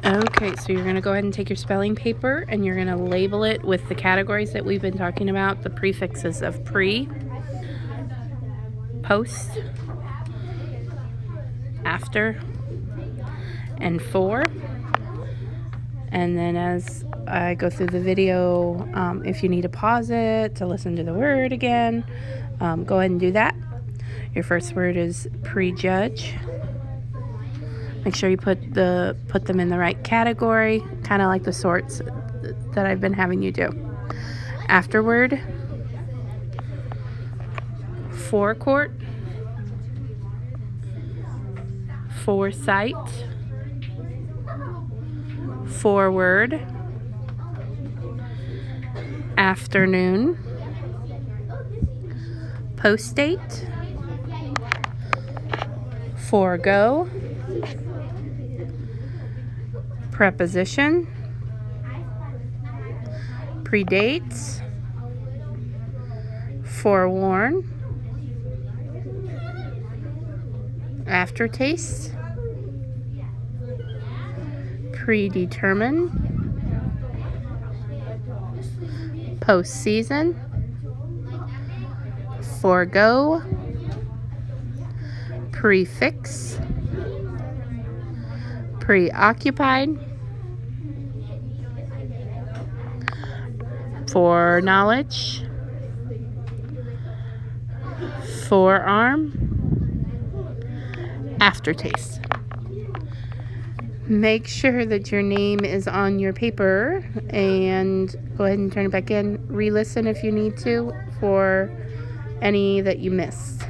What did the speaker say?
Okay, so you're going to go ahead and take your spelling paper and you're going to label it with the categories that we've been talking about, the prefixes of pre, post, after, and for. And then as I go through the video, if you need to pause it to listen to the word again, go ahead and do that. Your first word is prejudge. Make sure you put them in the right category, kind of like the sorts that I've been having you do. Afterword, forecourt, foresight, forward, afternoon, post-date, forego, preposition, predates, forewarn, aftertaste, predetermine, postseason, forego, prefix, preoccupied, foreknowledge, forearm, aftertaste. Make sure that your name is on your paper and go ahead and turn it back in. Re-listen if you need to for any that you missed.